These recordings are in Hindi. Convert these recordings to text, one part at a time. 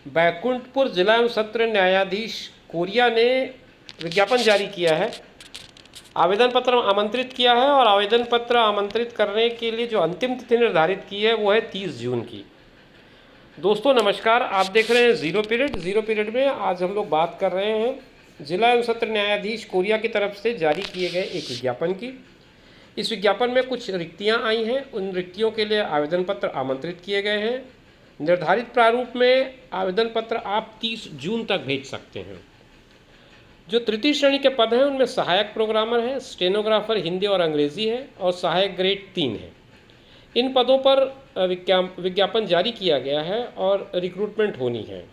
बैकुंठपुर जिला एवं सत्र न्यायाधीश कोरिया ने विज्ञापन जारी किया है, आवेदन पत्र आमंत्रित किया है और आवेदन पत्र आमंत्रित करने के लिए जो अंतिम तिथि निर्धारित की है वो है 30 जून की। दोस्तों नमस्कार, आप देख रहे हैं ज़ीरो पीरियड में आज हम लोग बात कर रहे हैं जिला एवं सत्र न्यायाधीश कोरिया की तरफ से जारी किए गए एक विज्ञापन की। इस विज्ञापन में कुछ रिक्तियां आई हैं, उन रिक्तियों के लिए आवेदन पत्र आमंत्रित किए गए हैं। निर्धारित प्रारूप में आवेदन पत्र आप 30 जून तक भेज सकते हैं। जो तृतीय श्रेणी के पद हैं उनमें सहायक प्रोग्रामर है, स्टेनोग्राफर हिंदी और अंग्रेज़ी है और सहायक ग्रेड 3 है। इन पदों पर विज्ञापन जारी किया गया है और रिक्रूटमेंट होनी है।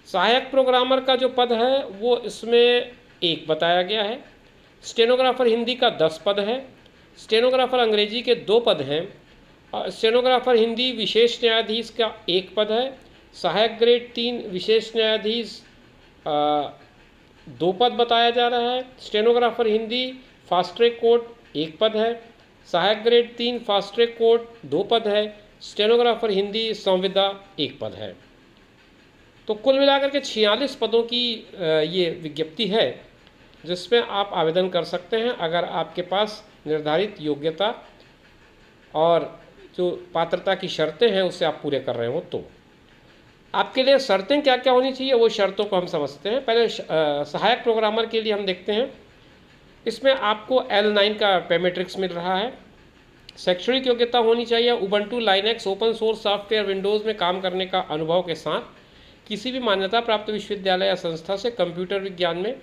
सहायक प्रोग्रामर का जो पद है वो इसमें 1 बताया गया है। स्टेनोग्राफर हिंदी का 10 पद है। स्टेनोग्राफर अंग्रेजी के 2 पद हैं। स्टेनोग्राफर हिंदी विशेष न्यायाधीश का 1 पद है। सहायक ग्रेड 3 विशेष न्यायाधीश 2 पद बताया जा रहा है। Stenographer Hindi fast track court 1 पद है। सहायक ग्रेड 3 फास्ट ट्रैक कोर्ट 2 पद है। स्टेनोग्राफर हिंदी संविदा 1 पद है। तो कुल मिलाकर के 46 पदों की ये विज्ञप्ति है जिसमें आप आवेदन कर सकते हैं अगर आपके पास निर्धारित योग्यता और जो पात्रता की शर्तें हैं उससे आप पूरे कर रहे हो। तो आपके लिए शर्तें क्या क्या होनी चाहिए वो शर्तों को हम समझते हैं। पहले सहायक प्रोग्रामर के लिए हम देखते हैं, इसमें आपको L9 का पे मैट्रिक्स मिल रहा है। शैक्षणिक योग्यता होनी चाहिए Ubuntu Linux open source software Windows में काम करने का अनुभव के साथ किसी भी मान्यता प्राप्त विश्वविद्यालय या संस्था से कंप्यूटर विज्ञान में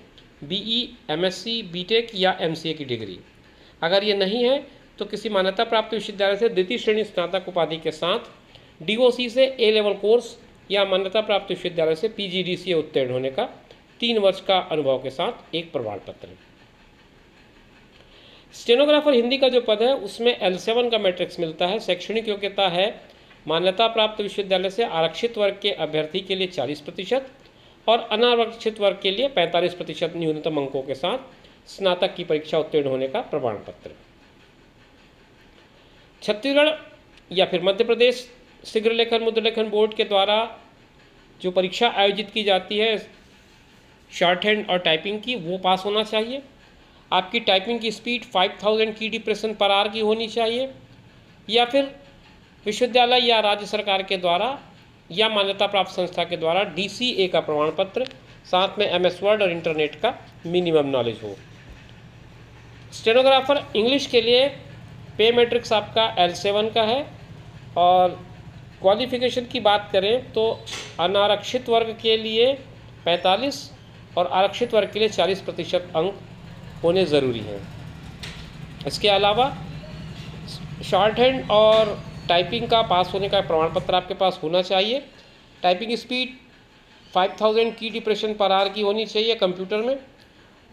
BE, MSc, BTech या MCA की डिग्री। अगर ये नहीं है तो किसी मान्यता प्राप्त विश्वविद्यालय से द्वितीय श्रेणी स्नातक उपाधि के साथ DOC से A लेवल कोर्स या मान्यता प्राप्त विश्वविद्यालय से PGDCA उत्तीर्ण होने का 3 वर्ष का अनुभव के साथ एक प्रमाण पत्र। स्टेनोग्राफर हिंदी का जो पद है उसमें L7 का मैट्रिक्स मिलता है। शैक्षणिक योग्यता है मान्यता प्राप्त विश्वविद्यालय से आरक्षित वर्ग के अभ्यर्थी के लिए 40% और अनारक्षित वर्ग के लिए 45% न्यूनतम अंकों के साथ स्नातक की परीक्षा उत्तीर्ण होने का प्रमाण पत्र। छत्तीसगढ़ या फिर मध्य प्रदेश शीघ्र लेखन मुद्रलेखन बोर्ड के द्वारा जो परीक्षा आयोजित की जाती है शॉर्ट हैंड और टाइपिंग की, वो पास होना चाहिए। आपकी टाइपिंग की स्पीड 5000 kbps/h की होनी चाहिए या फिर विश्वविद्यालय या राज्य सरकार के द्वारा या मान्यता प्राप्त संस्था के द्वारा DCA का प्रमाण पत्र, साथ में MS वर्ड और इंटरनेट का मिनिमम नॉलेज हो। स्टेनोग्राफर इंग्लिश के लिए पे मैट्रिक्स आपका L7 का है और क्वालिफिकेशन की बात करें तो अनारक्षित वर्ग के लिए 45 और आरक्षित वर्ग के लिए 40% अंक होने ज़रूरी हैं। इसके अलावा शॉर्ट हैंड और टाइपिंग का पास होने का प्रमाण पत्र आपके पास होना चाहिए। टाइपिंग स्पीड 5000 kbps/h की होनी चाहिए कंप्यूटर में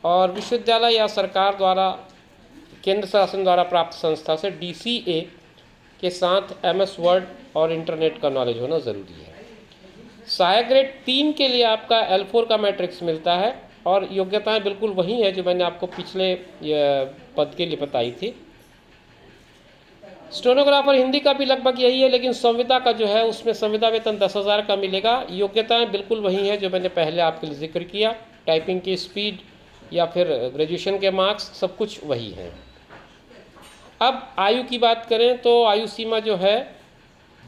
और विश्वविद्यालय या सरकार द्वारा केंद्र शासन द्वारा प्राप्त संस्था से DCA के साथ MS वर्ड और इंटरनेट का नॉलेज होना ज़रूरी है। सहायक ग्रेड 3 के लिए आपका L4 का मैट्रिक्स मिलता है और योग्यताएं बिल्कुल वही है जो मैंने आपको पिछले पद के लिए बताई थी। स्टेनोग्राफर हिंदी का भी लगभग यही है, लेकिन संविदा का जो है उसमें संविदा वेतन 10,000 का मिलेगा। योग्यताएं बिल्कुल वही है जो मैंने पहले आपके लिए जिक्र किया। टाइपिंग की स्पीड या फिर ग्रेजुएशन के मार्क्स सब कुछ वही हैं। अब आयु की बात करें तो आयु सीमा जो है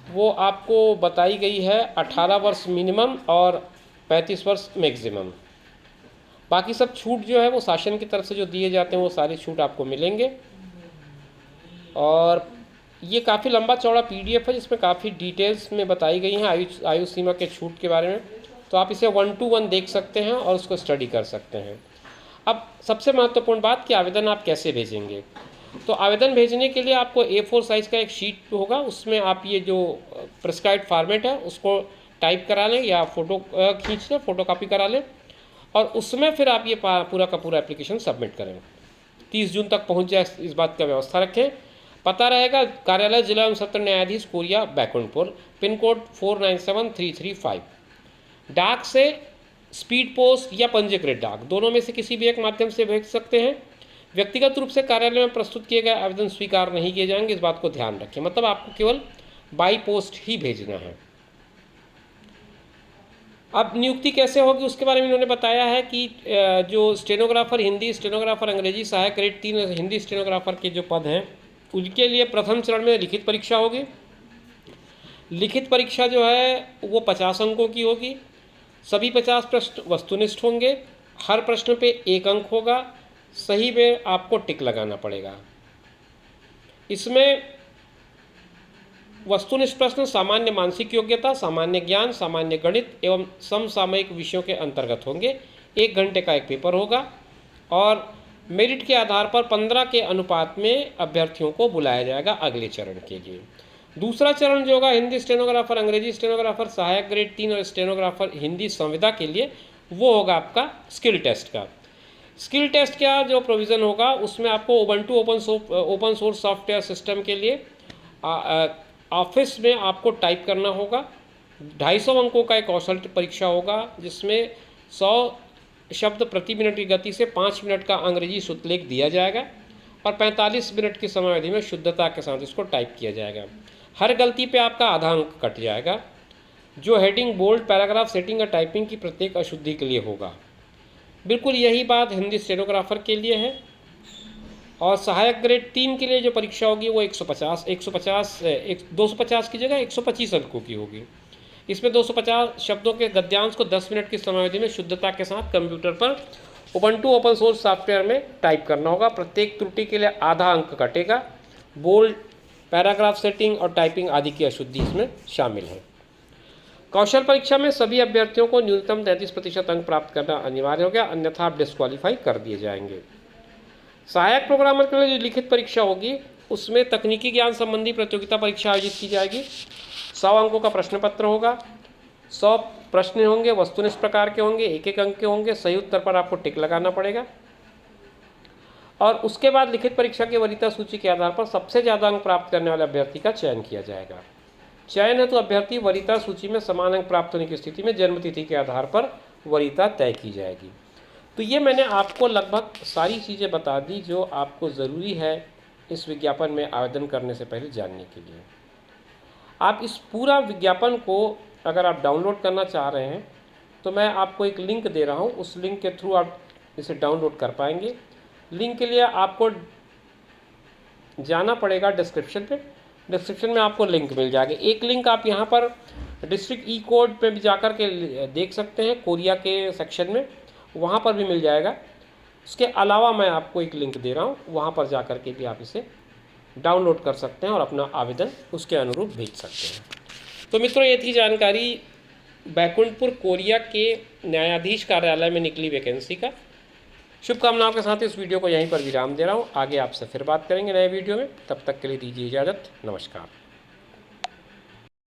वो आपको बताई गई है 18 वर्ष मिनिमम और 35 वर्ष मैक्सिमम। बाकी सब छूट जो है वो शासन की तरफ से जो दिए जाते हैं वो सारे छूट आपको मिलेंगे। और ये काफ़ी लंबा चौड़ा PDF है जिसमें काफ़ी डिटेल्स में बताई गई हैं आयु सीमा के छूट के बारे में, तो आप इसे 1 to 1 देख सकते हैं और उसको स्टडी कर सकते हैं। अब सबसे महत्वपूर्ण बात कि आवेदन आप कैसे भेजेंगे। तो आवेदन भेजने के लिए आपको A4 साइज़ का एक शीट होगा, उसमें आप ये जो प्रिस्क्राइब्ड फॉर्मेट है उसको टाइप करा लें या फ़ोटो खींच लें, फ़ोटोकॉपी करा लें और उसमें फिर आप ये पूरा का पूरा एप्लीकेशन सबमिट करें। 30 जून तक पहुँच जाए इस बात का व्यवस्था रखें। पता रहेगा कार्यालय जिला एवं सत्र न्यायाधीश कोरिया बैकुंठपुर, पिन कोड 497335। डाक से स्पीड पोस्ट या पंजीकृत डाक दोनों में से किसी भी एक माध्यम से भेज सकते हैं। व्यक्तिगत रूप से कार्यालय में प्रस्तुत किए गए आवेदन स्वीकार नहीं किए जाएंगे, इस बात को ध्यान रखें। मतलब आपको केवल बाई पोस्ट ही भेजना है। अब नियुक्ति कैसे होगी उसके बारे में इन्होंने बताया है कि जो स्टेनोग्राफर हिंदी, स्टेनोग्राफर अंग्रेजी, सहायक ग्रेड 3 हिंदी स्टेनोग्राफर के जो पद हैं उनके लिए प्रथम चरण में लिखित परीक्षा होगी। लिखित परीक्षा जो है वो 50 अंकों की होगी। सभी 50 प्रश्न वस्तुनिष्ठ होंगे। हर प्रश्न पे 1 अंक होगा। सही में आपको टिक लगाना पड़ेगा। इसमें वस्तुनिष्ठ प्रश्न सामान्य मानसिक योग्यता, सामान्य ज्ञान, सामान्य गणित एवं समसामयिक विषयों के अंतर्गत होंगे। 1 घंटे का एक पेपर होगा और मेरिट के आधार पर 15 के अनुपात में अभ्यर्थियों को बुलाया जाएगा अगले चरण के लिए। दूसरा चरण जो होगा हिंदी स्टेनोग्राफर, अंग्रेजी स्टेनोग्राफर, सहायक ग्रेड 3 और स्टेनोग्राफर हिंदी संविदा के लिए वो होगा आपका स्किल टेस्ट का। स्किल टेस्ट का जो प्रोविज़न होगा उसमें आपको Ubuntu open source software system के लिए ऑफिस में आपको टाइप करना होगा। 250 अंकों का एक कौशल परीक्षा होगा जिसमें 100 शब्द प्रति मिनट की गति से 5 मिनट का अंग्रेजी शुद्धलेख दिया जाएगा और 45 मिनट की समय अवधि में शुद्धता के साथ इसको टाइप किया जाएगा। हर गलती पे आपका आधा अंक कट जाएगा। जो हेडिंग, बोल्ड, पैराग्राफ, सेटिंग और टाइपिंग की प्रत्येक अशुद्धि के लिए होगा। बिल्कुल यही बात हिंदी स्टेनोग्राफर के लिए है। और सहायक ग्रेड 3 के लिए जो परीक्षा होगी वो 250 की जगह 125 अंकों की होगी। इसमें 250 शब्दों के गद्यांश को 10 मिनट की समयावधि में शुद्धता के साथ कंप्यूटर पर उबंटू ओपन सोर्स सॉफ्टवेयर में टाइप करना होगा। प्रत्येक त्रुटि के लिए आधा अंक कटेगा। बोल्ड, पैराग्राफ सेटिंग और टाइपिंग आदि की अशुद्धि इसमें शामिल है। कौशल परीक्षा में सभी अभ्यर्थियों को न्यूनतम 33% अंक प्राप्त करना अनिवार्य हो गया, अन्यथा आप डिस्क्वालीफाई कर दिए जाएंगे। सहायक प्रोग्रामर के लिए जो लिखित परीक्षा होगी उसमें तकनीकी ज्ञान संबंधी प्रतियोगिता परीक्षा आयोजित की जाएगी। 100 अंकों का प्रश्न पत्र होगा। 100 प्रश्न होंगे, वस्तुनिष्ठ प्रकार के होंगे, 1-1 अंक के होंगे। सही उत्तर पर आपको टिक लगाना पड़ेगा और उसके बाद लिखित परीक्षा की वरीयता सूची के आधार पर सबसे ज़्यादा अंक प्राप्त करने वाले अभ्यर्थी का चयन किया जाएगा। चयन है तो अभ्यर्थी वरीयता सूची में समान अंक प्राप्त होने की स्थिति में जन्मतिथि के आधार पर वरीयता तय की जाएगी। तो ये मैंने आपको लगभग सारी चीज़ें बता दी जो आपको ज़रूरी है इस विज्ञापन में आवेदन करने से पहले जानने के लिए। आप इस पूरा विज्ञापन को अगर आप डाउनलोड करना चाह रहे हैं तो मैं आपको एक लिंक दे रहा हूँ, उस लिंक के थ्रू आप इसे डाउनलोड कर पाएंगे। लिंक के लिए आपको जाना पड़ेगा डिस्क्रिप्शन पे। डिस्क्रिप्शन में आपको लिंक मिल जाएगा। एक लिंक आप यहाँ पर डिस्ट्रिक्ट ई कोड पे भी जाकर के देख सकते हैं, कोरिया के सेक्शन में, वहाँ पर भी मिल जाएगा। उसके अलावा मैं आपको एक लिंक दे रहा हूँ, वहाँ पर जाकर के भी आप इसे डाउनलोड कर सकते हैं और अपना आवेदन उसके अनुरूप भेज सकते हैं। तो मित्रों, ये थी जानकारी बैकुंठपुर कोरिया के न्यायाधीश कार्यालय में निकली वैकेंसी का। शुभकामनाओं के साथ इस वीडियो को यहीं पर विराम दे रहा हूँ। आगे आपसे फिर बात करेंगे नए वीडियो में। तब तक के लिए दीजिए इजाज़त। नमस्कार।